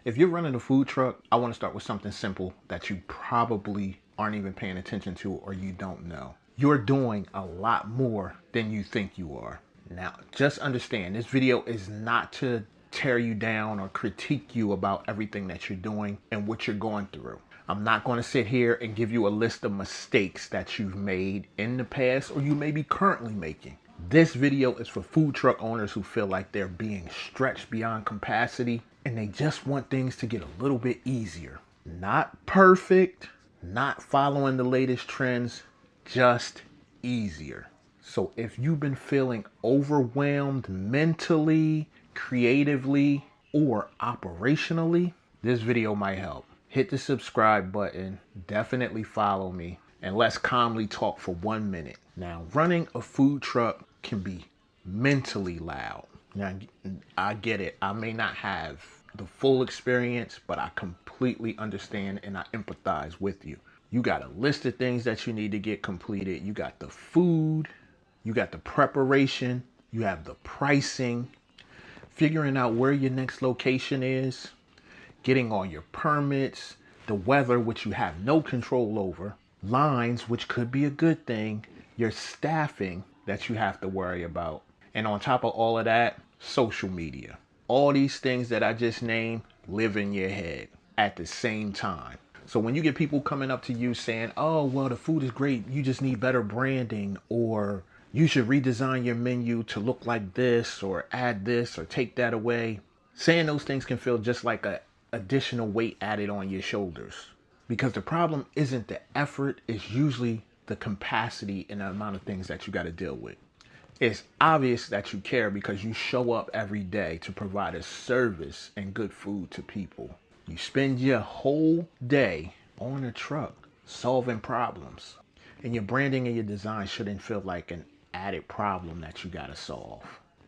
If you're running a food truck, I want to start with something simple that you probably aren't even paying attention to or you don't know. You're doing a lot more than you think you are. Now, just understand this video is not to tear you down or critique you about everything that you're doing and what you're going through. I'm not going to sit here and give you a list of mistakes that you've made in the past or you may be currently making. This video is for food truck owners who feel like they're being stretched beyond capacity and they just want things to get a little bit easier. Not perfect, not following the latest trends, just easier. So if you've been feeling overwhelmed mentally, creatively, or operationally, this video might help. Hit the subscribe button, definitely follow me, and let's calmly talk for 1 minute. Now, running a food truck can be mentally loud. Now, I get it. I may not have the full experience, but I completely understand and I empathize with you. You got a list of things that you need to get completed. You got the food, you got the preparation, you have the pricing, figuring out where your next location is, getting all your permits, the weather, which you have no control over, lines, which could be a good thing, your staffing that you have to worry about. And on top of all of that, social media. All these things that I just named live in your head at the same time. So when you get people coming up to you saying, oh, well, the food is great, you just need better branding, or you should redesign your menu to look like this, or add this, or take that away. Saying those things can feel just like a additional weight added on your shoulders. Because the problem isn't the effort, it's usually the capacity and the amount of things that you got to deal with. It's obvious that you care because you show up every day to provide a service and good food to people. You spend your whole day on a truck solving problems. And your branding and your design shouldn't feel like an added problem that you got to solve.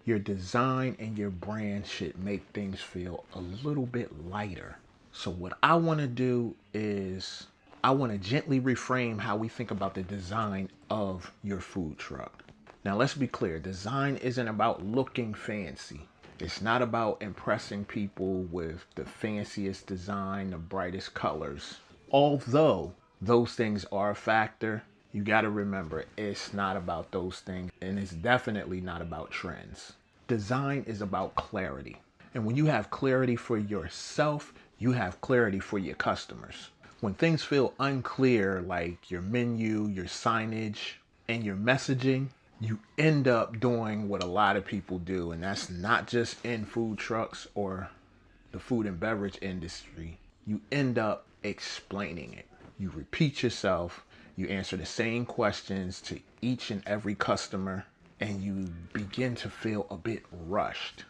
Your design and your brand should make things feel a little bit lighter. So what I want to do is I want to gently reframe how we think about the design of your food truck. Now let's be clear, design isn't about looking fancy. It's not about impressing people with the fanciest design, the brightest colors. Although those things are a factor, you got to remember it's not about those things, and it's definitely not about trends. Design is about clarity. And when you have clarity for yourself, you have clarity for your customers. When things feel unclear, like your menu, your signage, and your messaging, you end up doing what a lot of people do, and that's not just in food trucks or the food and beverage industry. You end up explaining it. You repeat yourself, you answer the same questions to each and every customer, and you begin to feel a bit rushed.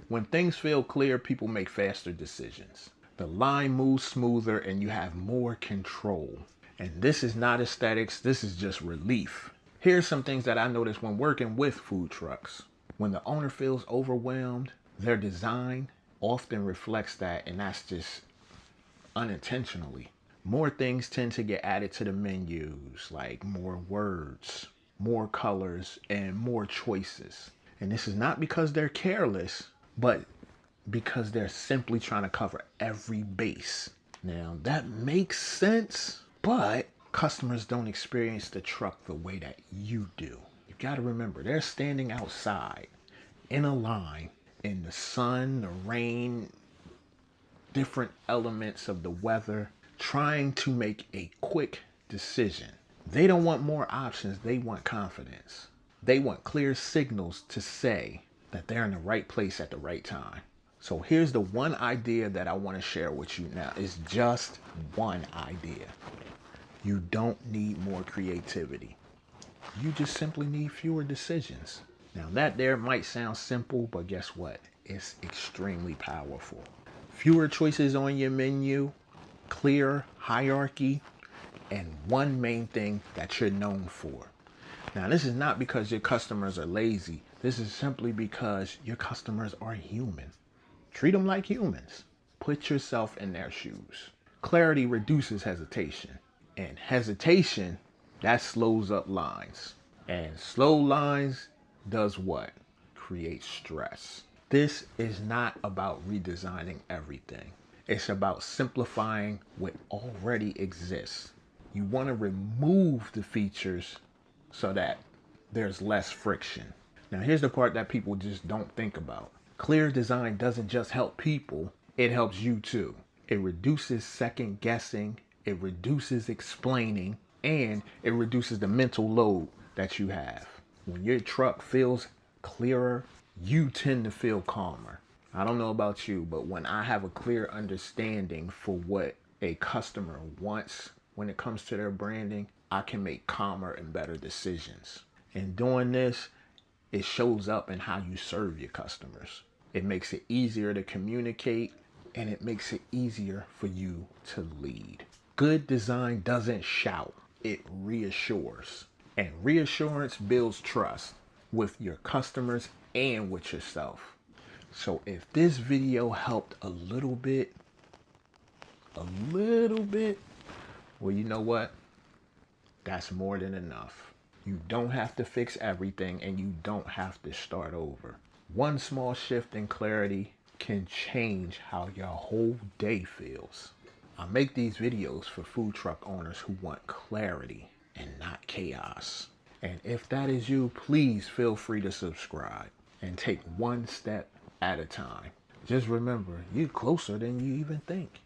When things feel clear, people make faster decisions. The line moves smoother and you have more control. And this is not aesthetics, this is just relief. Here's some things that I noticed when working with food trucks. When the owner feels overwhelmed, their design often reflects that, and that's just unintentionally. More things tend to get added to the menus, like more words, more colors, and more choices. And this is not because they're careless, but because they're simply trying to cover every base. Now, that makes sense, but customers don't experience the truck the way that you do. You got to remember, they're standing outside in a line in the sun, the rain, different elements of the weather, trying to make a quick decision. They don't want more options, they want confidence. They want clear signals to say that they're in the right place at the right time. So here's the one idea that I want to share with you now. It's just one idea. You don't need more creativity. You just simply need fewer decisions. Now that there might sound simple, but guess what? It's extremely powerful. Fewer choices on your menu, clear hierarchy, and one main thing that you're known for. Now, this is not because your customers are lazy. This is simply because your customers are human. Treat them like humans. Put yourself in their shoes. Clarity reduces hesitation. And hesitation, that slows up lines. And slow lines does what? Create stress. This is not about redesigning everything. It's about simplifying what already exists. You want to remove the features so that there's less friction. Now, here's the part that people just don't think about. Clear design doesn't just help people, it helps you too. It reduces second guessing, it reduces explaining, and it reduces the mental load that you have. When your truck feels clearer, you tend to feel calmer. I don't know about you, but when I have a clear understanding for what a customer wants when it comes to their branding, I can make calmer and better decisions. And doing this, it shows up in how you serve your customers. It makes it easier to communicate, and it makes it easier for you to lead. Good design doesn't shout, it reassures. And reassurance builds trust with your customers and with yourself. So if this video helped a little bit, well, you know what? That's more than enough. You don't have to fix everything, and you don't have to start over. One small shift in clarity can change how your whole day feels. I make these videos for food truck owners who want clarity and not chaos. And if that is you, please feel free to subscribe and take one step at a time. Just remember, you're closer than you even think.